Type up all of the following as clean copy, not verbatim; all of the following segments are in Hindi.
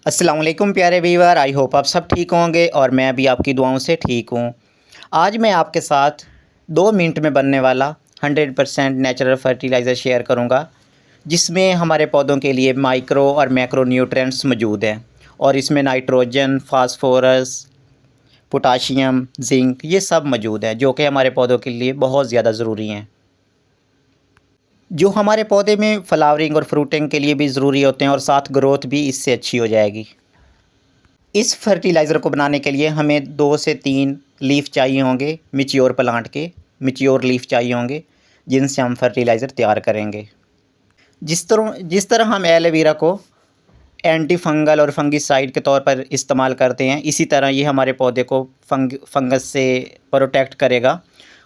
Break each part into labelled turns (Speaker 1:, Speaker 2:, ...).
Speaker 1: अस्सलाम वालेकुम प्यारे व्यूअर, आई होप आप सब ठीक होंगे और मैं भी आपकी दुआओं से ठीक हूँ। आज मैं आपके साथ 2 मिनट में बनने वाला 100% नेचुरल फर्टिलाइज़र शेयर करूँगा, जिसमें हमारे पौधों के लिए माइक्रो और मैक्रो न्यूट्रिएंट्स मौजूद हैं और इसमें नाइट्रोजन, फास्फोरस, पोटाशियम, ज़िंक ये सब मौजूद हैं, जो कि हमारे पौधों के लिए बहुत ज़्यादा ज़रूरी हैं। जो हमारे पौधे में फ्लावरिंग और फ्रूटिंग के लिए भी ज़रूरी होते हैं और साथ ग्रोथ भी इससे अच्छी हो जाएगी। इस फर्टिलाइज़र को बनाने के लिए हमें 2 से 3 लीफ चाहिए होंगे, मैच्योर प्लांट के मैच्योर लीफ चाहिए होंगे, जिनसे हम फर्टिलाइज़र तैयार करेंगे। जिस तरह हम एलोवेरा को एंटी फंगल और फंगिसाइड के तौर पर इस्तेमाल करते हैं, इसी तरह ये हमारे पौधे को फंगस से प्रोटेक्ट करेगा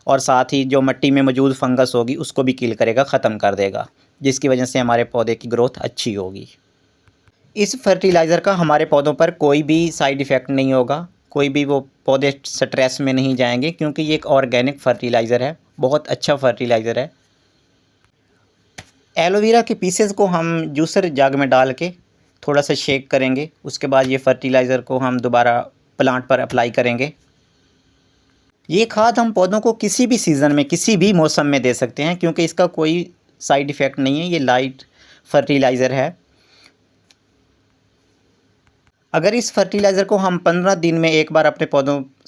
Speaker 1: और साथ ही जो मिट्टी में मौजूद फंगस होगी उसको भी किल करेगा, ख़त्म कर देगा, जिसकी वजह से हमारे पौधे की ग्रोथ अच्छी होगी। इस फर्टिलाइज़र का हमारे पौधों पर कोई भी साइड इफ़ेक्ट नहीं होगा, कोई भी वो पौधे स्ट्रेस में नहीं जाएंगे, क्योंकि ये एक ऑर्गेनिक फर्टिलाइज़र है, बहुत अच्छा फर्टिलाइज़र है। एलोवेरा के पीसेस को हम जूसर जग में डाल के थोड़ा सा शेक करेंगे, उसके बाद ये फर्टिलाइज़र को हम दोबारा प्लांट पर अप्लाई करेंगे। ये खाद हम पौधों को किसी भी सीज़न में, किसी भी मौसम में दे सकते हैं, क्योंकि इसका कोई साइड इफ़ेक्ट नहीं है, ये लाइट फर्टिलाइज़र है। अगर इस फर्टिलाइज़र को हम 15 दिन में एक बार अपने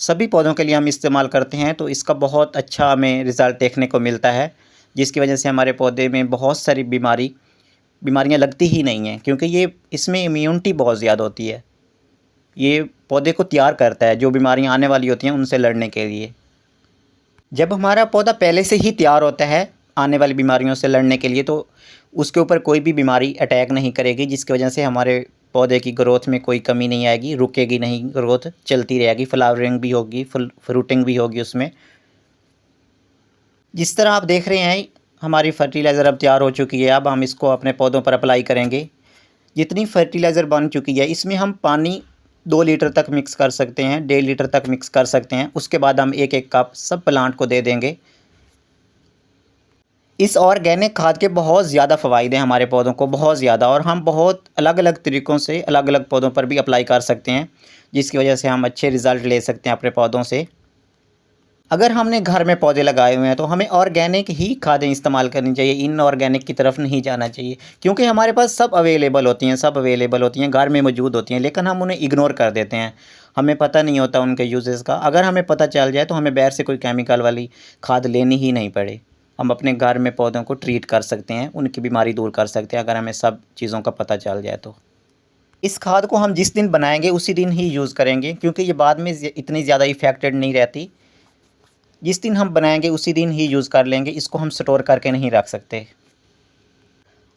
Speaker 1: सभी पौधों के लिए हम इस्तेमाल करते हैं, तो इसका बहुत अच्छा हमें रिज़ल्ट देखने को मिलता है, जिसकी वजह से हमारे पौधे में बहुत सारी बीमारियां लगती ही नहीं हैं, क्योंकि ये इसमें इम्यूनिटी बहुत ज़्यादा होती है। ये पौधे को तैयार करता है जो बीमारियां आने वाली होती हैं उनसे लड़ने के लिए। जब हमारा पौधा पहले से ही तैयार होता है आने वाली बीमारियों से लड़ने के लिए, तो उसके ऊपर कोई भी बीमारी अटैक नहीं करेगी, जिसकी वजह से हमारे पौधे की ग्रोथ में कोई कमी नहीं आएगी, रुकेगी नहीं, ग्रोथ चलती रहेगी, फ्लावरिंग भी होगी, फ्रूटिंग भी होगी उसमें। जिस तरह आप देख रहे हैं हमारी फर्टिलाइज़र अब तैयार हो चुकी है। अब हम इसको अपने पौधों पर अप्लाई करेंगे। जितनी फर्टिलाइज़र बन चुकी है, इसमें हम पानी 2 लीटर तक मिक्स कर सकते हैं, 1.5 लीटर तक मिक्स कर सकते हैं। उसके बाद हम एक एक कप सब प्लांट को दे देंगे। इस ऑर्गेनिक खाद के बहुत ज़्यादा फ़वाइद हैं हमारे पौधों को, बहुत ज़्यादा, और हम बहुत अलग अलग तरीक़ों से अलग अलग पौधों पर भी अप्लाई कर सकते हैं, जिसकी वजह से हम अच्छे रिज़ल्ट ले सकते हैं अपने पौधों से। अगर हमने घर में पौधे लगाए हुए हैं तो हमें ऑर्गेनिक ही खादें इस्तेमाल करनी चाहिए, इनऑर्गेनिक की तरफ नहीं जाना चाहिए, क्योंकि हमारे पास सब अवेलेबल होती हैं, घर में मौजूद होती हैं, लेकिन हम उन्हें इग्नोर कर देते हैं। हमें पता नहीं होता उनके यूजेस का। अगर हमें पता चल जाए तो हमें बाहर से कोई केमिकल वाली खाद लेनी ही नहीं पड़े। हम अपने घर में पौधों को ट्रीट कर सकते हैं, उनकी बीमारी दूर कर सकते हैं, अगर हमें सब चीज़ों का पता चल जाए तो। इस खाद को हम जिस दिन बनाएंगे उसी दिन ही यूज़ करेंगे, क्योंकि ये बाद में इतनी ज़्यादा इफ़ेक्टेड नहीं रहती। जिस दिन हम बनाएंगे उसी दिन ही यूज़ कर लेंगे, इसको हम स्टोर करके नहीं रख सकते।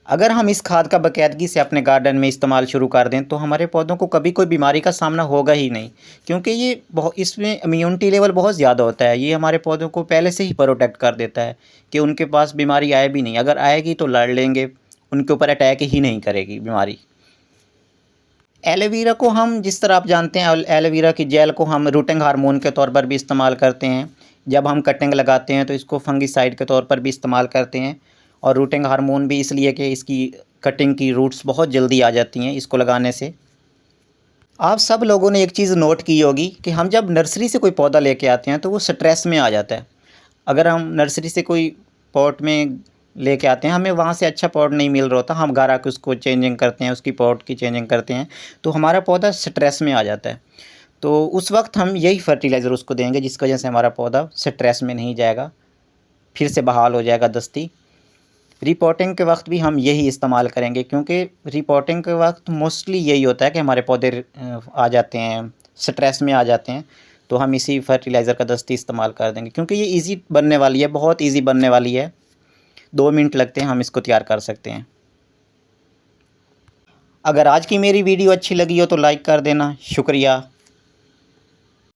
Speaker 1: अगर हम इस खाद का बाकायदगी से अपने गार्डन में इस्तेमाल शुरू कर दें तो हमारे पौधों को कभी कोई बीमारी का सामना होगा ही नहीं, क्योंकि ये इसमें इम्यूनिटी लेवल बहुत ज़्यादा होता है। ये हमारे पौधों को पहले से ही प्रोटेक्ट कर देता है कि उनके पास बीमारी आए भी नहीं, अगर आएगी तो लड़ लेंगे, उनके ऊपर अटैक ही नहीं करेगी बीमारी। एलोवेरा को हम, जिस तरह आप जानते हैं, एलोवेरा की जेल को हम रूटिंग हार्मोन के तौर पर भी इस्तेमाल करते हैं। जब हम कटिंग लगाते हैं तो इसको फंगिसाइड के तौर पर भी इस्तेमाल करते हैं, और रूटिंग हार्मोन भी इसलिए कि इसकी कटिंग की रूट्स बहुत जल्दी आ जाती हैं इसको लगाने से। आप सब लोगों ने एक चीज़ नोट की होगी कि हम जब नर्सरी से कोई पौधा लेके आते हैं तो वो स्ट्रेस में आ जाता है। अगर हम नर्सरी से कोई पॉट में लेके आते हैं, हमें वहाँ से अच्छा पॉट नहीं मिल रहा होता, हम घर आके उसको चेंजिंग करते हैं, उसकी पॉट की चेंजिंग करते हैं, तो हमारा पौधा स्ट्रेस में आ जाता है। तो उस वक्त हम यही फर्टिलाइज़र उसको देंगे, जिसकी वजह से हमारा पौधा स्ट्रेस में नहीं जाएगा, फिर से बहाल हो जाएगा दस्ती। रिपोर्टिंग के वक्त भी हम यही इस्तेमाल करेंगे, क्योंकि रिपोर्टिंग के वक्त मोस्टली यही होता है कि हमारे पौधे आ जाते हैं, स्ट्रेस में आ जाते हैं, तो हम इसी फर्टिलाइज़र का दस्ती इस्तेमाल कर देंगे, क्योंकि ये ईज़ी बनने वाली है, बहुत ईज़ी बनने वाली है। 2 मिनट लगते हैं, हम इसको तैयार कर सकते हैं। अगर आज की मेरी वीडियो अच्छी लगी हो तो लाइक कर देना। शुक्रिया।